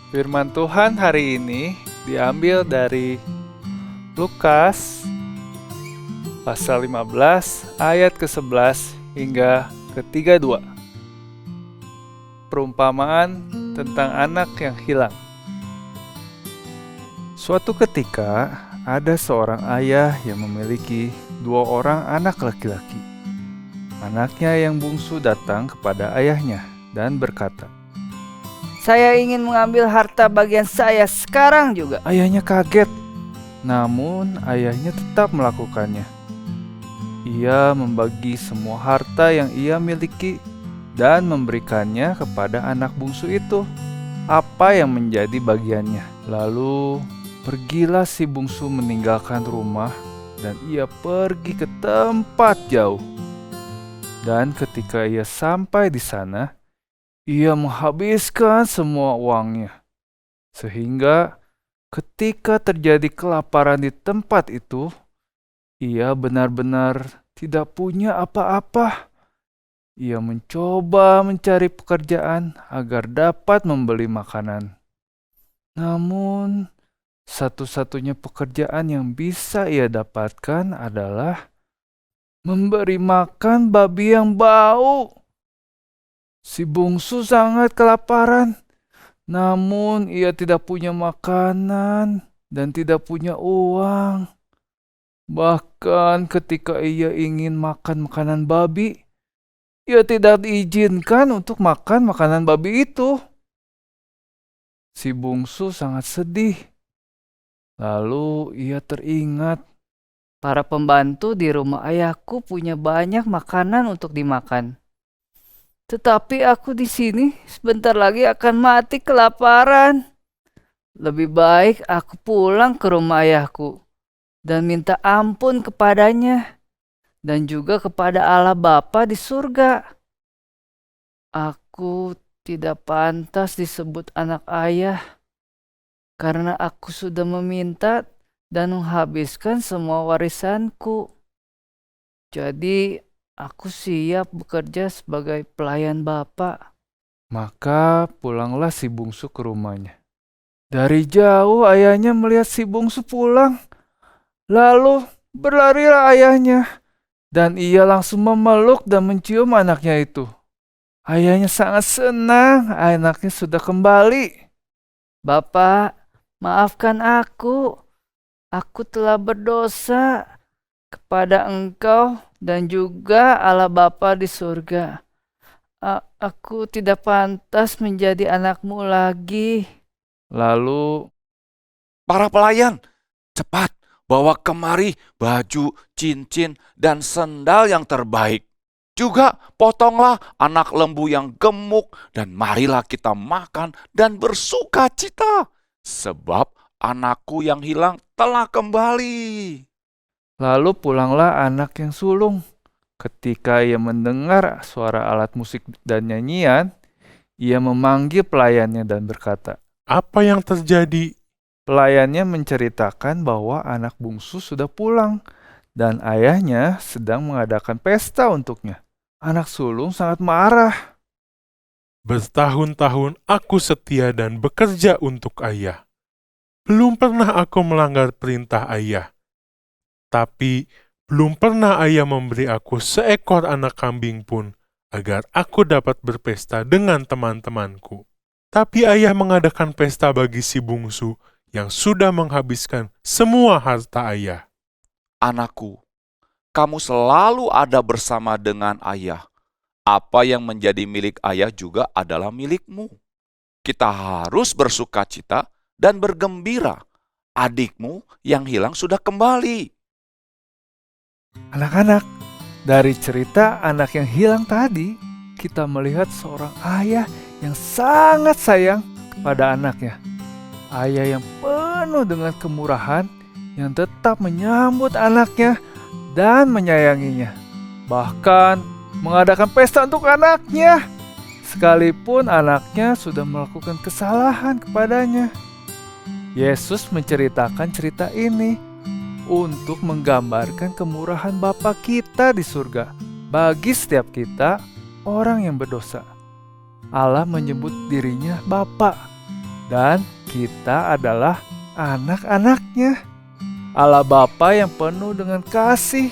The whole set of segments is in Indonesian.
Firman Tuhan hari ini diambil dari Lukas pasal 15 ayat ke-11 hingga ke-32. Perumpamaan tentang anak yang hilang. Suatu ketika ada seorang ayah yang memiliki 2 orang anak laki-laki. Anaknya yang bungsu datang kepada ayahnya dan berkata, Saya ingin mengambil harta bagian saya sekarang juga. ayahnya kaget, namun ayahnya tetap melakukannya. Ia membagi semua harta yang ia miliki dan memberikannya kepada anak bungsu itu, apa yang menjadi bagiannya. Lalu pergilah si bungsu meninggalkan rumah dan ia pergi ke tempat jauh. Dan ketika ia sampai di sana, ia menghabiskan semua uangnya. Sehingga ketika terjadi kelaparan di tempat itu, ia benar-benar tidak punya apa-apa. Ia mencoba mencari pekerjaan agar dapat membeli makanan. Namun, satu-satunya pekerjaan yang bisa ia dapatkan adalah memberi makan babi yang bau. Si bungsu sangat kelaparan, namun ia tidak punya makanan dan tidak punya uang. Bahkan ketika ia ingin makan makanan babi, ia tidak diizinkan untuk makan makanan babi itu. Si bungsu sangat sedih. Lalu ia teringat, Para pembantu di rumah ayahku punya banyak makanan untuk dimakan. Tetapi aku di sini sebentar lagi akan mati kelaparan. Lebih baik aku pulang ke rumah ayahku dan minta ampun kepadanya dan juga kepada Allah Bapa di surga. Aku tidak pantas disebut anak ayah karena aku sudah meminta dan menghabiskan semua warisanku. Jadi aku siap bekerja sebagai pelayan Bapak. maka pulanglah si bungsu ke rumahnya. Dari jauh ayahnya melihat si bungsu pulang. Lalu berlarilah ayahnya dan ia langsung memeluk dan mencium anaknya itu. Ayahnya sangat senang anaknya sudah kembali. Bapak, maafkan aku. Aku telah berdosa kepada Engkau dan juga Allah Bapa di surga. Aku tidak pantas menjadi anakmu lagi. Lalu Para pelayan, cepat bawa kemari baju, cincin, dan sendal yang terbaik. Juga potonglah anak lembu yang gemuk dan marilah kita makan dan bersuka cita. Sebab anakku yang hilang telah kembali. Lalu pulanglah anak yang sulung. Ketika ia mendengar suara alat musik dan nyanyian, ia memanggil pelayannya dan berkata, Apa yang terjadi? pelayannya menceritakan bahwa anak bungsu sudah pulang dan ayahnya sedang mengadakan pesta untuknya. Anak sulung sangat marah. Bertahun-tahun aku setia dan bekerja untuk ayah. Belum pernah aku melanggar perintah ayah. Tapi belum pernah ayah memberi aku seekor anak kambing pun agar aku dapat berpesta dengan teman-temanku. Tapi ayah mengadakan pesta bagi si bungsu yang sudah menghabiskan semua harta ayah. Anakku, kamu selalu ada bersama dengan ayah. Apa yang menjadi milik ayah juga adalah milikmu. Kita harus bersuka cita dan bergembira. Adikmu yang hilang sudah kembali. Anak-anak, dari cerita anak yang hilang tadi, kita melihat seorang ayah yang sangat sayang kepada anaknya. Ayah yang penuh dengan kemurahan, yang tetap menyambut anaknya dan menyayanginya. Bahkan mengadakan pesta untuk anaknya, sekalipun anaknya sudah melakukan kesalahan kepadanya. Yesus menceritakan cerita ini untuk menggambarkan kemurahan Bapa kita di surga bagi setiap kita, orang yang berdosa. Allah menyebut dirinya Bapa. dan kita adalah anak-anaknya. Allah Bapa yang penuh dengan kasih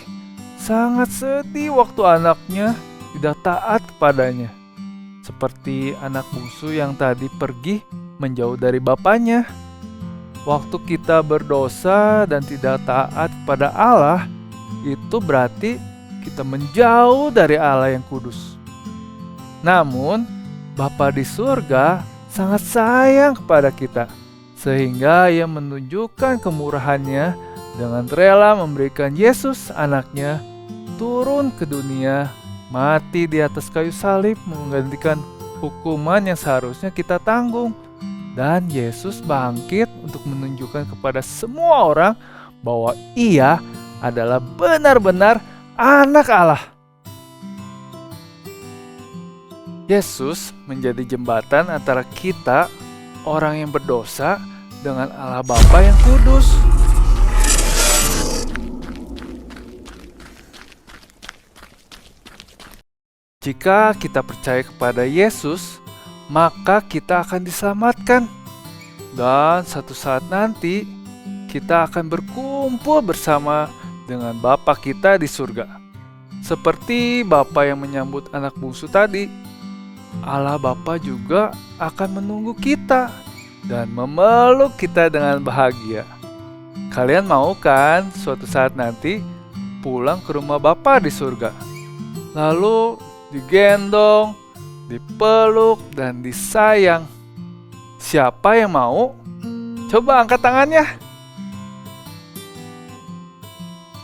sangat sedih waktu anaknya tidak taat kepadanya. Seperti anak bungsu yang tadi pergi menjauh dari bapaknya. Waktu kita berdosa dan tidak taat kepada Allah, itu berarti kita menjauh dari Allah yang kudus. Namun, Bapa di surga sangat sayang kepada kita, sehingga Ia menunjukkan kemurahannya dengan rela memberikan Yesus anaknya turun ke dunia, mati di atas kayu salib menggantikan hukuman yang seharusnya kita tanggung. Dan Yesus bangkit untuk menunjukkan kepada semua orang bahwa Ia adalah benar-benar anak Allah. Yesus menjadi jembatan antara kita, orang yang berdosa, dengan Allah Bapa yang kudus. Jika kita percaya kepada Yesus, maka kita akan diselamatkan. Dan satu saat nanti, kita akan berkumpul bersama dengan Bapa kita di surga. Seperti Bapa yang menyambut anak bungsu tadi, Allah Bapa juga akan menunggu kita dan memeluk kita dengan bahagia. Kalian mau kan suatu saat nanti pulang ke rumah Bapa di surga? Lalu digendong, dipeluk, dan disayang. Siapa yang mau? Coba angkat tangannya.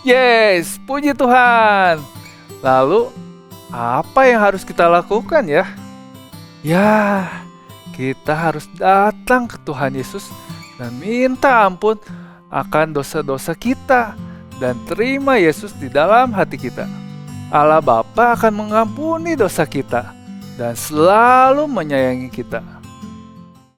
Yes, puji Tuhan. Lalu, apa yang harus kita lakukan ya? Ya, kita harus datang ke Tuhan Yesus dan minta ampun akan dosa-dosa kita dan terima Yesus di dalam hati kita. Allah Bapa akan mengampuni dosa kita dan selalu menyayangi kita.